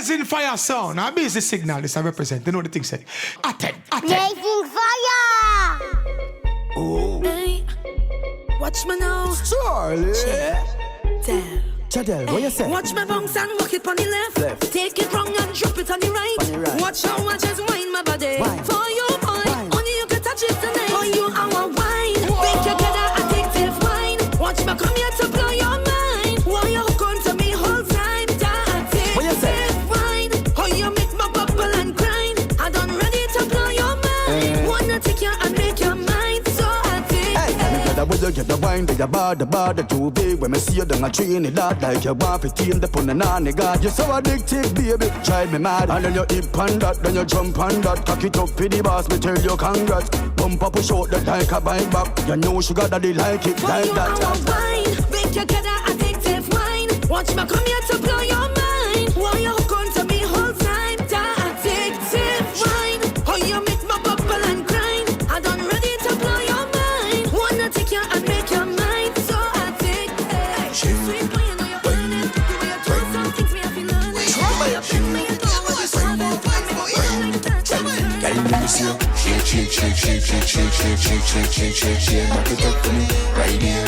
Blazin fire sound. Now busy signal this I represent. You know the thing say. Attend. Blazing fire. Oh. Hey, watch me now. Charlie. Damn. Chadel, what you say? Watch me bounce and rock it on the left. Take it wrong and drop it on the right. Watch how I just wind my body. For you, boy, only you can touch it tonight. For you, I want wine. Make you get an addictive wine. Watch me come here to blow your mind. While you hook on to me whole time. That addictive wine. How you make my bubble and grind. I done ready to blow your mind. Wanna take you and make your mind so addictive. When you get the wine, the bar, too big. When I see you down a tree in the dark, like you want to team the pun and on the god. You're so addictive, baby, drive me mad. And then you hip on that, then you jump on that. Cock it up for the boss, me tell you congrats. Bump up, push out that like a bike back. You know sugar daddy like it, like that. I want wine, make you get an addictive wine. Watch me come here to blow your mind. While you hook on to me whole time. That addictive wine. How you make my bubble and grind. I done ready to blow your mind. Wanna take you and make your mind so addictive. Sweet boy, you know you're burning. The way you do some things me I feel learning. You bring me a door with this one. Girl, let me see you shake, back it up for me. Right there.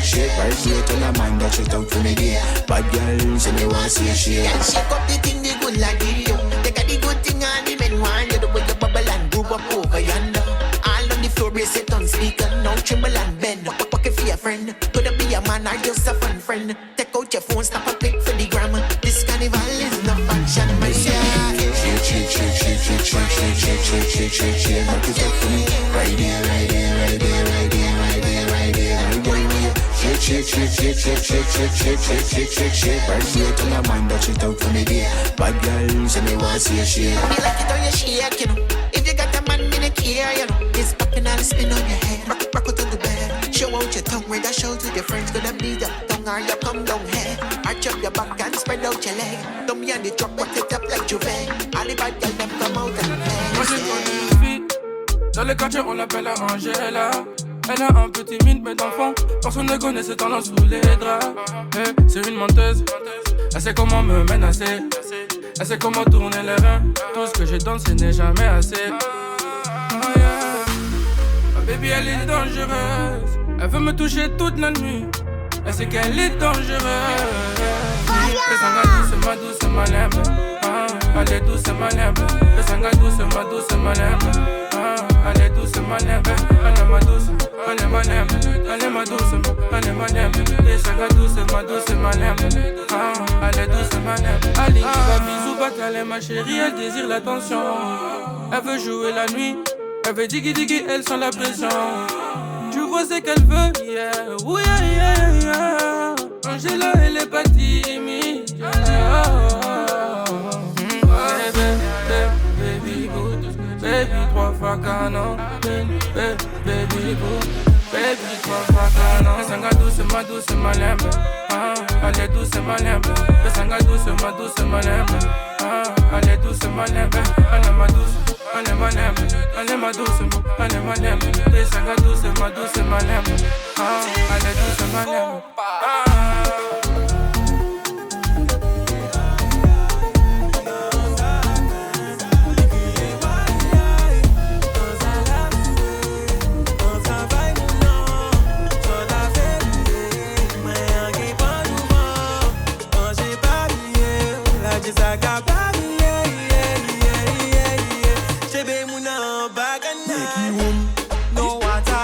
Shake. Right here, tell a man that you talk for me, dear. Bad girls, and they want to see a shake. Girl, shake up the thing, they good like you. They got the good thing and the men want you. The way you bubble and groove up over yonder. All on the floor, brace it on speaker. Now tremble and bend. Walk it for your friend. Could it be a man or just a fun friend? Take out your phone, snap a pic for the gram. This carnival is not function, my yeah. Shake, back it up for me. Right there. Shake. Right here, tell a man that you talk for me, dear. Bad girls, and they want to see a shake. Me like it how you shake, you know. If you got a man, me not care, you know. It's popping and spin on your head. Rock it to the bed. Show out your tongue, read a show to your friends. Gonna be the tongue or you come down head. Arch up your back and spread out your leg. Dummy on the truck, rock it up like Juve. All the bad girls, them come out and beg. Moi j'ai connu une fille, dans le quartier on l'appelle Angela. Elle a un peu timide mais d'enfant, personne ne connaît ses talents sous les draps. Hey, c'est une menteuse, elle sait comment me menacer. Elle sait comment tourner les reins. Tout ce que je donne ce n'est jamais assez. Oh yeah. Ma baby elle est dangereuse. Elle veut me toucher toute la nuit. Elle sait qu'elle est dangereuse. Le sanga douce, ma douce, ma lembe. Elle est douce, ma lembe. Le sanga douce, ma douce, ma lembe. Elle est douce, ma lembe. Elle est ma douce, elle est ma lembe. Elle est ma douce, elle est ma lembe. Le sanga douce, ma douce, ma lembe. Elle est douce, ma lembe. Ali, va bisou, bac, elle est ma chérie. Elle désire l'attention. Elle veut jouer la nuit. Elle veut diggy, elle sent la pression. Tu vois ce qu'elle veut, yeah. Oh, yeah. Angela, elle est pas timide. Baby good, baby 3 fois canon. Baby good, baby 3 fois canon. Le sanga douce, ma lembe. Elle est douce, ma lembe. Le sanga douce, ma lembe. Elle est douce, ma lembe. Elle est ma douce. Elle est ma lembe, elle est ma douce, elle est ma lembe. Les sanga douce, ma lembe. Elle est douce, ma lembe. No water,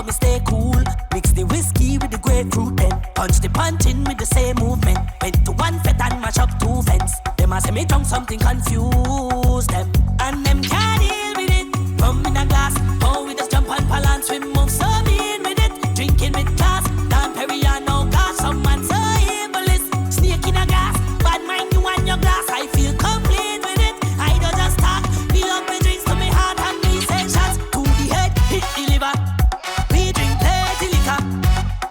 me stay cool. Mix the whiskey with the grapefruit then. Punch the punch in with the same movement. Went to one fet and mash up two fence. Them a say me drunk something confuse them. And them can't deal with it. Rum in a glass. Oh, we just jump and balance. We move so mean with it. Drinking with class. Dan Perry and no gas. Someone so ableist. Snake in a gas. Bad mind you and your glass. I feel complete with it. I don't just talk. Fill up my drinks to me heart and me say shots. To the head, hit the liver. We drink plenty liquor.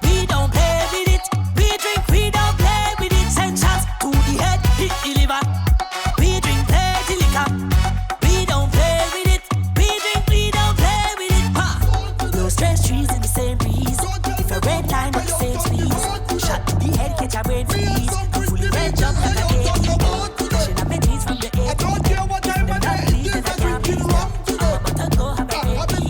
We don't play with it. We drink, we don't play with it. Send shots to the head, hit the liver. We drink plenty liquor. We don't play with it. We drink, we don't play with it. No stress trees in the same breeze. If a red line with the same speed. Shot to the head, catch a brain freeze. I'm fully red jump like a baby. Pushing up my jeans from the 80s. I don't care what time of day. If I drink it wrong today, I'm about to go have a baby.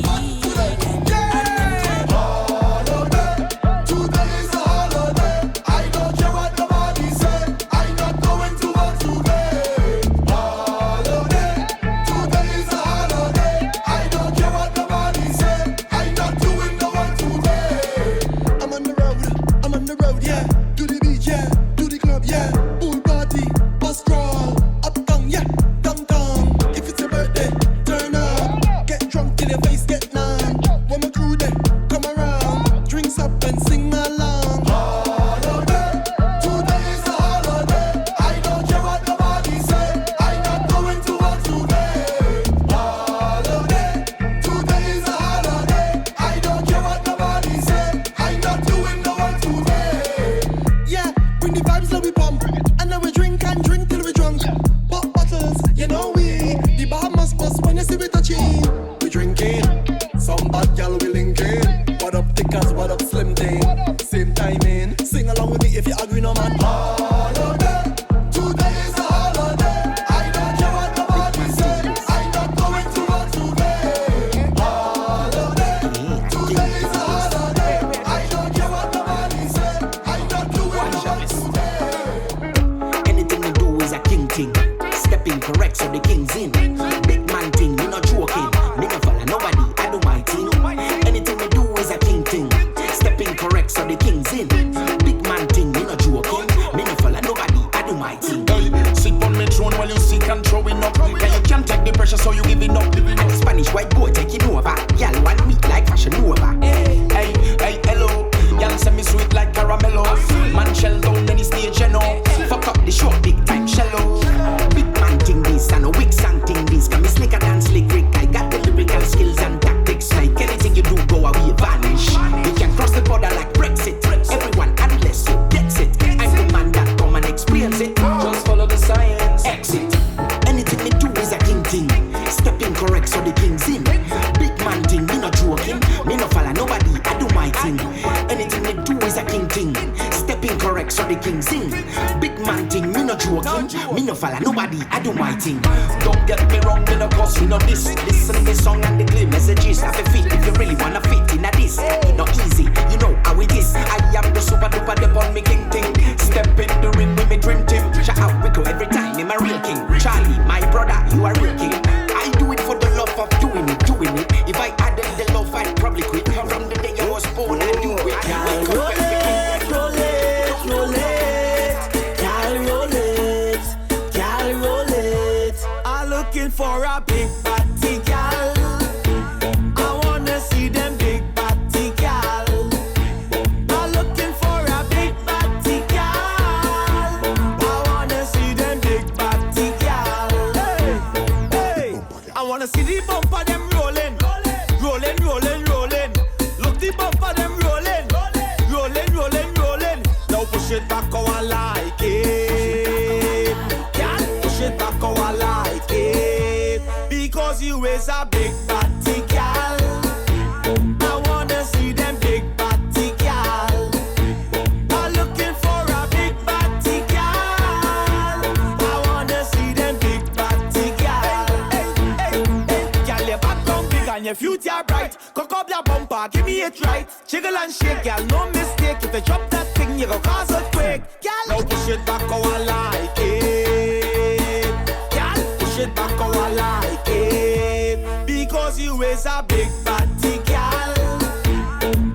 Your future bright, cock up your bumper, give me it right. Jiggle and shake, girl, no mistake. If you drop that thing, you go cause earthquake. Girl, now push it back how I like it. Girl, push it back how I like it. Because you is a big body, girl.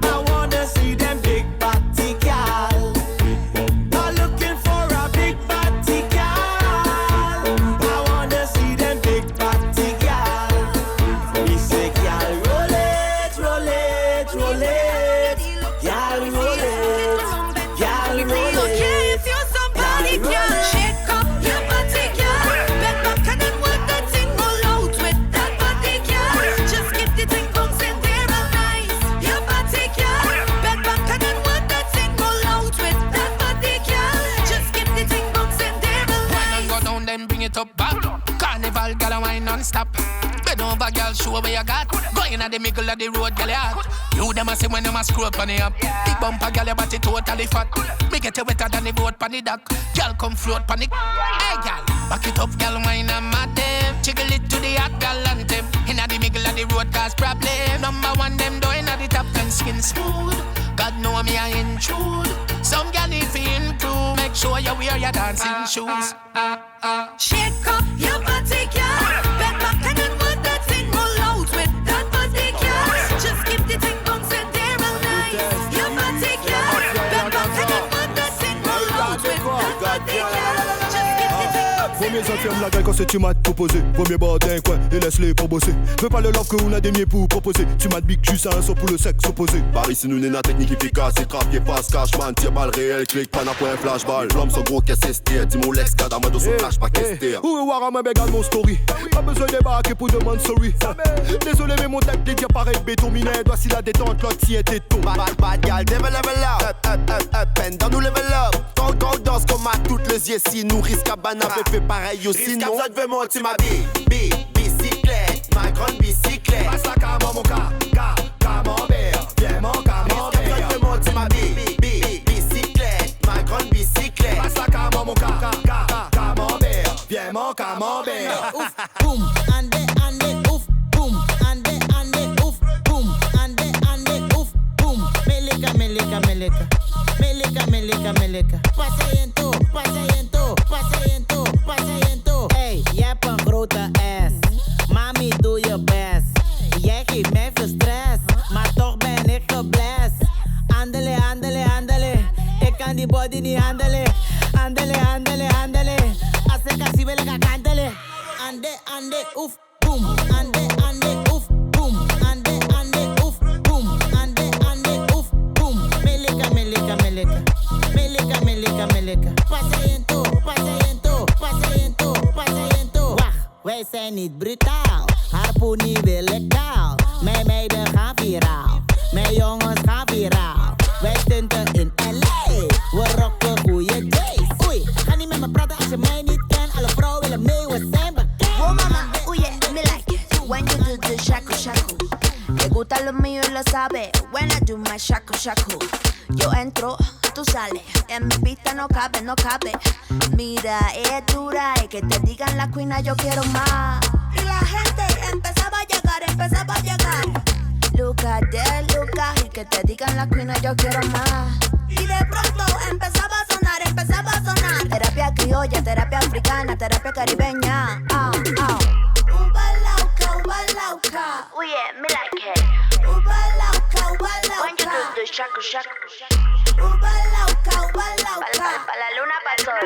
roll it, y'all roll it, y'all roll it. Okay, if you're somebody, girl, shake up your body, girl. Bend back and then work that thing all out with that body, girl. Just keep the thing bouncing there all night. Your body, girl. Bend back and then work that thing all out with that body, girl. Just keep the thing bouncing there all night. Go down, then bring it up back. Carnival, gal, wine non-stop. Bend over, girl, show where you got. Go in at the middle of the road, girl, you hot. You them a say when them a screw up on the up. Big bumper, girl, your body totally fat. Me get you wetter than the boat on the dock. Girl, come float on the. Hey, girl, back it up, girl, wine and mad them. Jiggle it to the hot girl anthem. In at the middle of the road, cause problem. Number one, them doing at the top and skin smooth. God know me, I intrude. Some girl need to improve. Make sure you wear your dancing shoes. Shake up your body, girl. Bend back and then work that thing all out with that body, girl. Just keep the thing bouncing there all night. Your body, girl. Bend back and then work that thing all out with that body, girl. Just keep the thing Vaut mieux enferme la gueule quand c'est tu m'as proposé. Vaut mieux boire d'un coin et laisse-les pour bosser. Veux pas le love que on a des miens pour proposer. Tu m'as big juste à un son pour le sexe opposé. Paris si nous n'est la technique efficace. C'est trap, y'a pas cash man. Tire balle réel, click, pan à point flashball. L'homme son gros qu'est-ce que dis mon lex cadre à moi de son flash pas qu'est-ce que ou voir à ma bégal mon story. Pas besoin de débarquer pour demander sorry. Désolé mais mon tête dit pareil béton minet. Doit si la détente l'autre si était tout. Bad gal, level up, and down nous level up. Quand danse comme à toutes les yeux, si nous risque à ban avait fait pareil aussi non. Risque à veut monter ma bicyclette, ma grande bicyclette. Passe la cam mon camembert, viens mon camembert. Risque à veut monter ma bicyclette, ma grande bicyclette. Passe la cam mon camembert, viens mon camembert. Ouf, boom, ande, ouf, boom, ande, ouf, boom, ande, ouf, boom. Meleka. Passeento. Hey, jij hebt een grote ass. Mami, doe je best. Jij geeft mij veel stress, maar toch ben ik geblest. Andele. Ik kan die body niet handelen. Andele. Als ik assie wil ik haar kantelen. Ande, oef, boom. Ande, oef, boom. Ande, oef, boom. Ande, oef, boom. Meleka. Passeento. Wacht, wij zijn niet brutaal. Harpoenie wil ik kaal. Mijn meiden gaan viraal. Mijn jongens gaan viraal. Wij stunten in LA. We rocken goeie days. Oei, ga niet met me praten als je mij niet kent. Alle vrouwen willen mee, we zijn bekend. Oh mama, oye, me like it when you do the shaku shaku. Le gusta lo mío y lo sabe. When I do my shaku shaku. Yo entro, tú sales. En mi pista no cabe. Mira, es dura y que te digan la cuina yo quiero más. Y la gente empezaba a llegar. Lucas y que te digan la cuina yo quiero más. Y de pronto empezaba a sonar. Terapia criolla, terapia africana, terapia caribeña. Uba lauca. Oh yeah, me like it. Uba lauca. When you do the shaku shaku. Uba lauca. Pa la luna, pa' sol.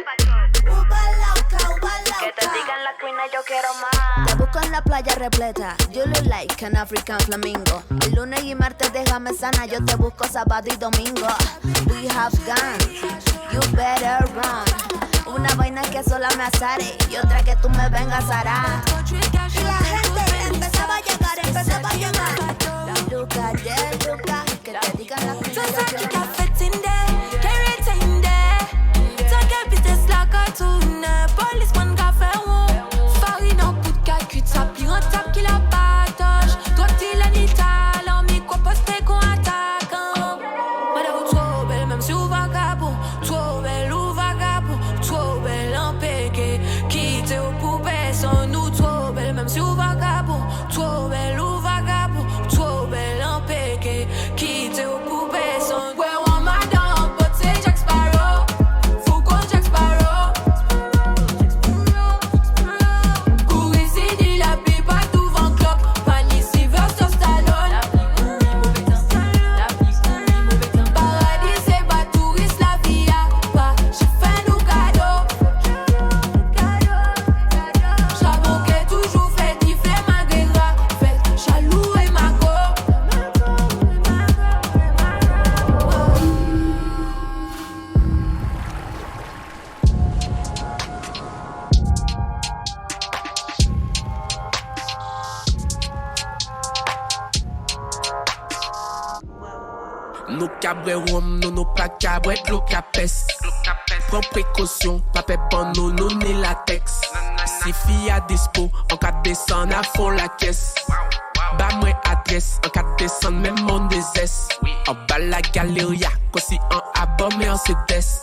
Uba lauca. Que te digan la cuina yo quiero más. Te busco en la playa repleta. You look like an African flamingo. El lunes y martes déjame sana. Yo te busco sábado y domingo. We have guns, you better run. Una vaina que sola me azare y otra que tú me vengas a arar. Y la gente empezaba a llegar. Lucas, que te digan la cuina yo quiero más. Policeman qu'a fait on farine en bout de calcul, ça pire un tap qui la partage. Toi t'es la nita, l'ami quoi poster qu'on attaque. Madame trop belle même si vous vagabond, trop belle ou vagabond, trop belle en péché. Quittez aux poupées sans nous, trop belle même si vous vagabond, trop belle ou vagabond, trop belle en péché. Nous cabré rhum, nous pas cabré l'eau capes. Prends précaution, pas fait bon nous ni latex. Si fille à dispo, en cas de descendre à fond la caisse. Bas moi adresse, en cas de descendre même mon désesse. En bas la galeria, aussi en abord mais en cédès.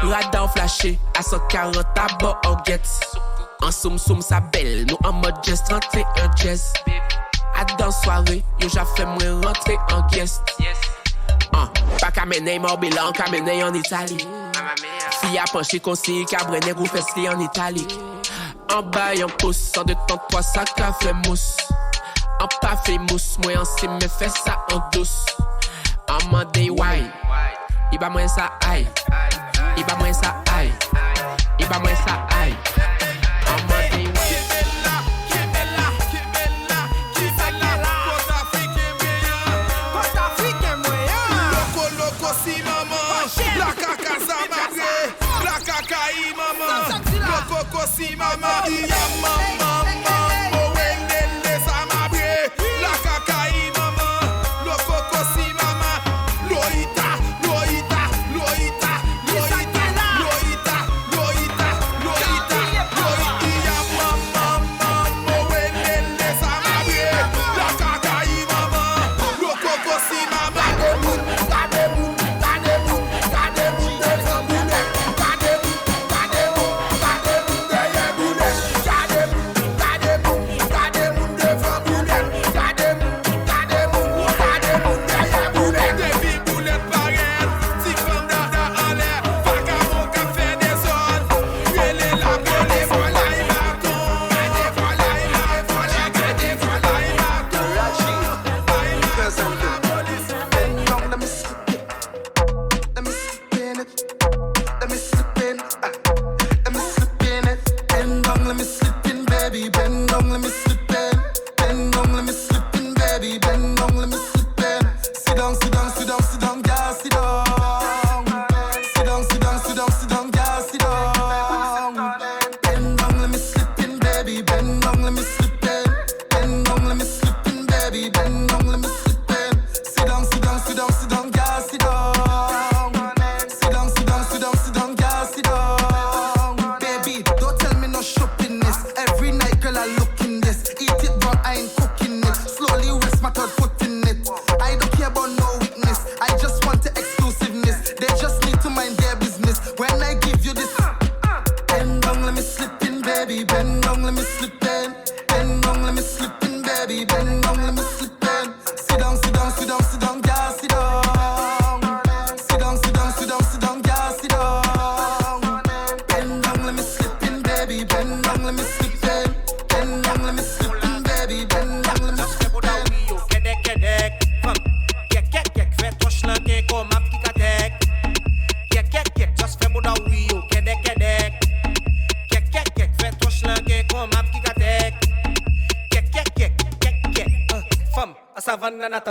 Radar flashé, à 140 à bord en guettes. En soum sa belle, nous en mode jazz 31 jazz. À dans soirée, yo j'a fait moi rentrer en guest. Pas qu'à mener mobile, qu'à mener en Italie. Fille à pencher conseiller, cabré ou festi en Italie. En bas y'en pousse, en 2 temps 3 sacs à fait mousse. En pas fait mousse, moi en sim me fait ça en douce. En mandé wine, il va moins ça aïe. Il va moins ça aïe. Il va moins ça aïe. En mandé wine. Si mama, iya mama, mama, wendele sa mabre. La kakai mama, lo coco si mama, loita, loita, loita, loita, loita, loita, loita, loita, iya mama, mama, wendele sa mabre. La kakai mama, lo coco si mama. Kademu, kademu, kademu, kademu,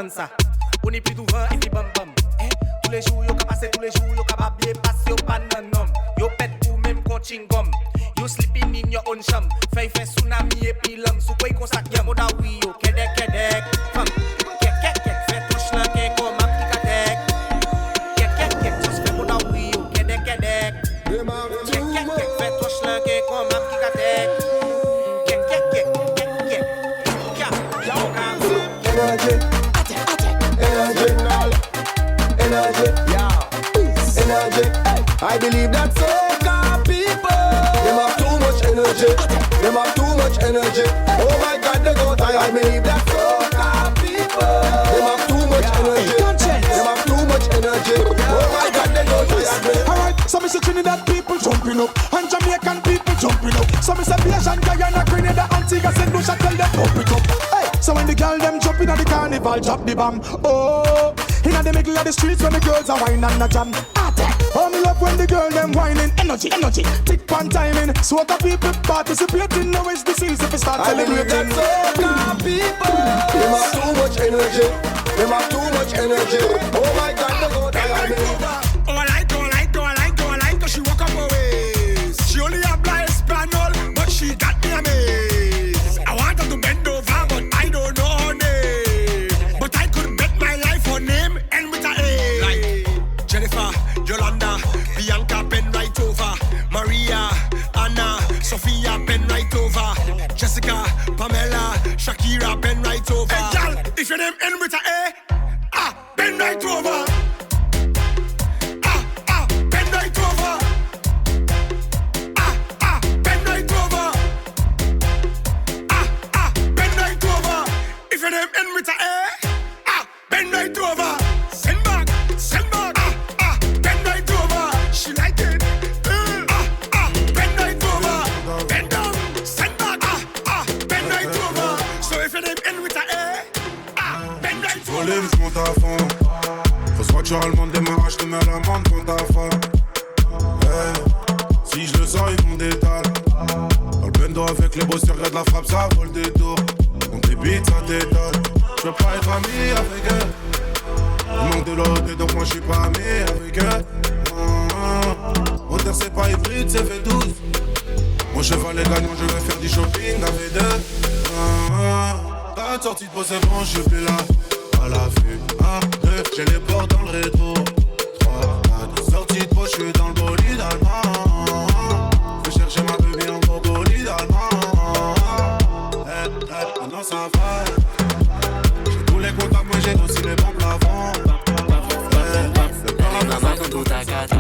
Ça. On est plus souvent et puis bam bam. Tous les jours, yo ka passe, tous les jours, yo ka pas bien passer au pananom. Yo pète ou même coaching gum. Yo sleeping in your own sham. Fait tsunami et puis l'homme. Sous quoi y consacre y'a moda oui yo. Kedek, kedek. Femme. Kek, kek, kek. Fait touche là, kek, comme ma petit katek. Kek, kek, kek. Just fait moda oui yo. Kedek, kedek. Kek, kek, kek. Fait touche là, kek, comme ma petit katek. Kek, kek, kek. Kek, kek. Kek, kek. Energy, yeah, energy. I believe that soca people, them have too much energy. Them have too much energy. Oh my God, they go tired. I believe that soca people, them have too much energy. Them have too much energy. Oh my God, they go tired. Alright, so me say Trinidad people jumping up, and Jamaican people jumping up. So me say Blazin, Guyana, Grenada, Antigua, St. Lucia, tell them pump it up. Hey, so when the girl them jumping at the carnival, drop the bomb. Oh. Inna the middle of the streets when the girls are whining and a jam. Oh, me love when the girl them whining. Energy, energy, tick pan timing. Soca people participating. Now it's the season if we start celebrating. Soca people, them have too much energy. Them have too much energy. Oh my God, they go tired me. Oh, I like, cause she walk up her waist. She only have blind Spaniel, but she got me amazed. I want her to bend over, but I don't know her name. But I could bet my life on name and with her age. bend right over. Bend right over. Bend right over. Bend right over. If your name end with a bend right over. Send back. Bend right over. She like it. Bend right over. Bend down. Send back. Bend right over. So if your name end with a bend right over. Voler, je monte à fond. Grosse voiture allemande, démarrage, je te mets l'amende contre ta femme. Hey, si je le sens, ils m'ont détale. Dans le bendo avec les boss, regarde la frappe, ça vole des tours. On débite, ça détonne. Je veux pas être ami avec elle. Il manque de l'autre et donc moi je suis pas ami avec elle. Moteur c'est pas hybride, c'est V12. Mon cheval est gagnant, je vais faire du shopping à V2. Pas de sortie de c'est bon, je suis plus là. À la vue, 1, 2, j'ai les portes dans le rétro. 3, 4, sortie de je suis dans le bolide allemand. Je vais chercher ma bébé en gros bolide allemand. Maintenant ça va. J'ai tous les contacts, moi j'ai aussi les bons plafonds. Dale mamá con tu tacata.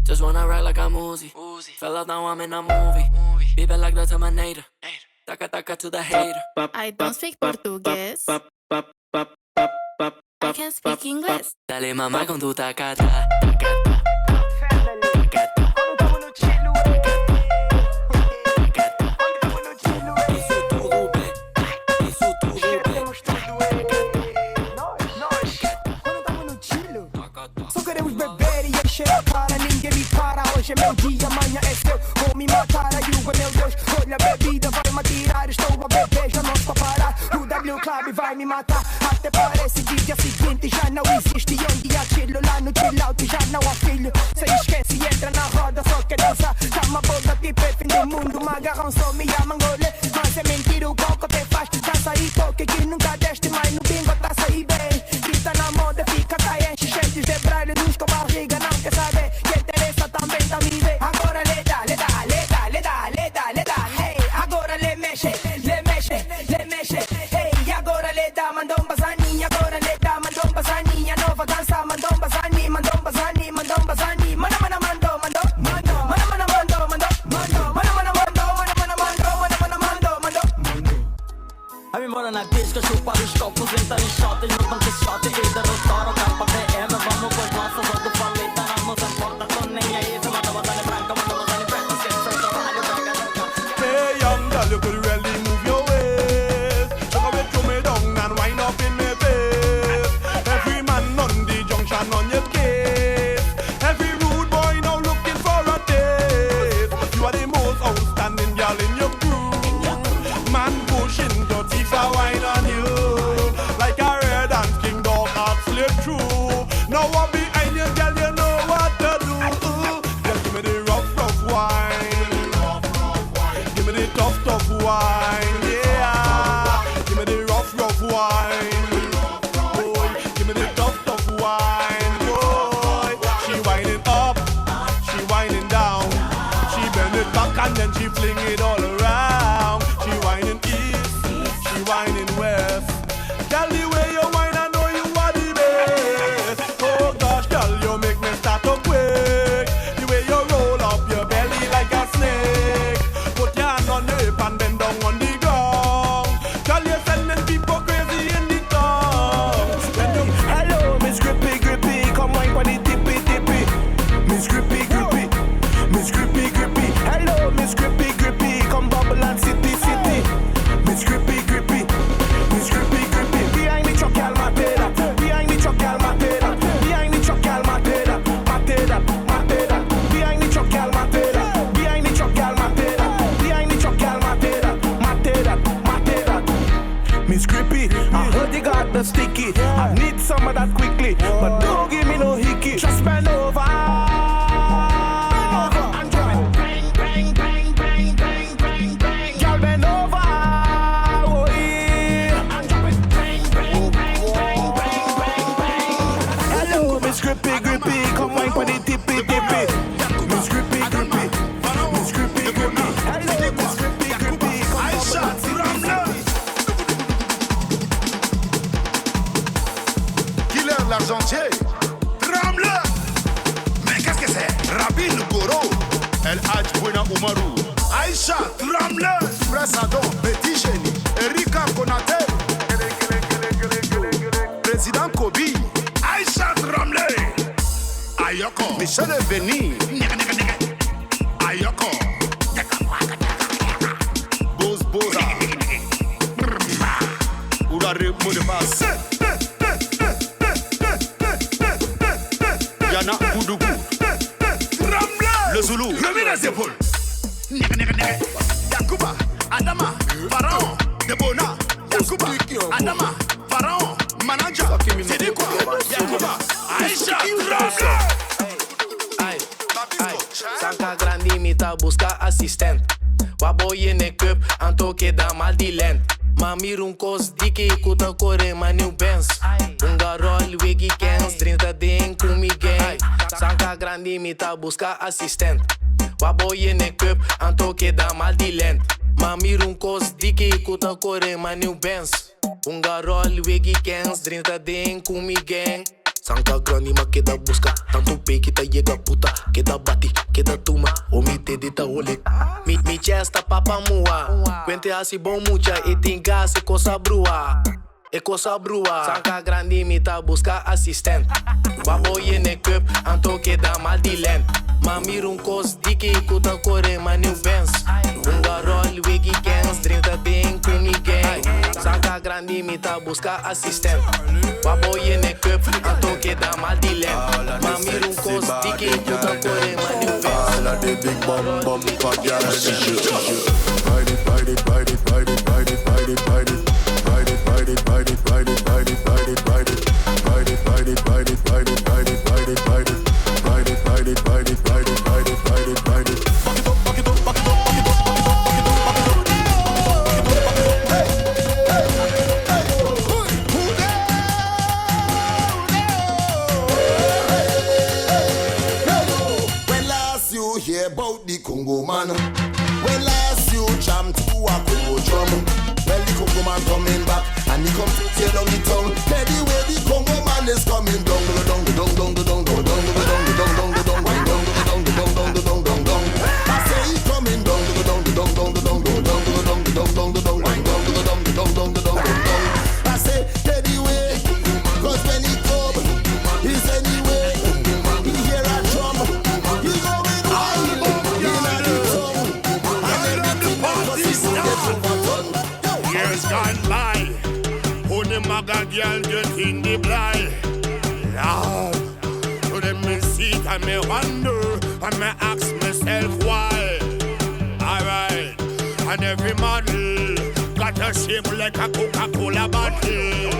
Just wanna ride like I'm Uzi. Fell out, now I'm in a movie. Vive like the Terminator. Taca taca to the hater. I don't speak Portuguese. I can speak English. Dale mamá con tu tacata. Só queremos beber e encher a cara. Ninguém me para, hoje é meu dia, amanhã é seu. Vou me matar, a Yuga, meu Deus. Olha a bebida, vai me atirar. Estou a beber, já não estou a parar. O W Club vai me matar. Até parece que dia seguinte já não existe. E onde há chilo, lá no chill out já não há filho. Cê esquece e entra na roda, só quer dançar. Tá uma boca tipo é fim do mundo. Me agarram só, me amam golê. Mas é mentira, o coco te faz. Dança e toque que nunca deste, mas no bingo tá sair bem. Grita na moda, fica caente. Cheios de braille, luz com barriga, não quer saber. Que interessa também tá me ver. Agora lhe dá, lhe dá, lhe dá, lhe dá, lhe dá, lhe dá. Hey, agora lhe mexe, lhe mexe, lhe mexe. Hey, agora lhe dá, mandou um bazani. Agora lhe dá, mandou um bazani. A nova dança, mandou um bazani, mandou um bazani, mandou um bazani. Manda, manda, mandou, mandou, mandou. Manda, manda, mandou, mandou, mandou. Manda, manda, mandou, manda, manda, mandou, manda, manda, mandou, mandou. Vai-me embora na disco, chupar os copos, entrar em shots no banco shot e derrotar o capa PM. Vamos com as nossas, ou do paleta, não nos importa, tô nem aí. Se manda bazane branca, manda bazane preta, se é certo, rádio, pega no carro. Hey young girl, you could really move your waist. Look how you throw me down and wind up in my face. Every man on the junction on your case. Every rude boy now looking for a taste. You are the most outstanding girl in your crew. Man pushing your teeth a wine on you. Like a red and king dog heart slip through. Now I'm behind you, girl, you know what to do. Just give me the rough, rough wine. Give me the tough, tough wine, yeah. Give me the rough, rough wine. Boy, give me the tough, tough wine, boy. She winding up, she winding down. She bend it back and then she fling it all around. She winding east, she winding west. Girl, the way you whine, I know you are the best. Oh gosh, girl, you make me start to quake. The way you roll up your belly like a snake. Put your hand on the hip and bend down on the ground. Miss Grippy, Grippy, come wine for the tippy, tippy. Miss Grippy, Grippy, Miss Grippy, Grippy. Miss Grippy, Grippy, Aïcha, Ramla. Killer l'argentier, Ramla. Mais qu'est-ce que c'est? Rabin Goro, El Hadj Buena Umaru, Aïcha, Ramla. Presadon, Petit Génie, Erika Konate, Président Kobi, Aïcha Ramle, Ayoko, Michel Veni, Ayoko, Boza, Oulare Moudebas, Yana Koudougou, le Zoulou, levez les épaules, Yakuba, Adama, Pharaon, Debona, Yakuba, Adama, Pharaon, Manager, c'est dit quoi? Yakuba, Aïcha, Sanka grandi mita busca assistent. Waboye ne cup, antoke da mal di lent. Mamir un cos diki kuta kore manu Benz. Unga roll wigi kens, drinta den kumi gang. Sanka grandi mita busca assistent. Waboye ne cup, antoke da mal di lent. Mamir un cos diki kuta kore manu Benz. Unga roll wigi kens, drinta den kumi gang. Sanka grandi ma queda busca, tanto pe que ta llega puta, queda bati, queda tuma, o mi te dita ole. Mi chesta papa mua, quente asi bom mucha, e tinga se cosa brua. E cosa brua, Sanka grandi mi ta busca assistent. Baboye ne cup, anto queda mal di lent. Mamir un cos diki kuta kore manu Benz. Unga roll wigi kens, drinta den kuni gang. Sanka grandi mi ta busca assistent. Baboye ne cup, anto queda mal di lent. Mamir un cos diki kuta kore manu Benz. All of the big bum for girl. Ride it, ride it, ride it, ride it, ride it, ride it, ride it. Ride it, ride it, ride it, ride it, ride it, ride it, ride it. Ride it, ride it, ride it, ride it, ride it, ride it, ride it. Ride it, ride it, ride it, ride it, ride it, ride it, ride it. Back it up, back it up, back it up, back it up, back it up, back it up, back it up. When last you hear about the Congo man? When last you jam to a Congo drum? Well, the Congo man coming back and he come to tear down the town. Teddy where the Congo man is coming down, down, down, down, down, down, down, down, down, down, down, down, down, down. I say he coming down, down, down, down, down, down, down, down, down, down, down, down. I say Teddy way, 'cause when he come, he's anyway. He hear a drum, he going high in the tongue, and everything because he's overturned. Years gone by, only maga girl just in the blind. Lord, so them me see and me wonder, and me ask myself why. Alright, and every model got a shape like a Coca-Cola bottle.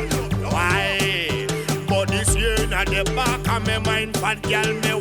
Why? But this year at the back of my mind, fat girl me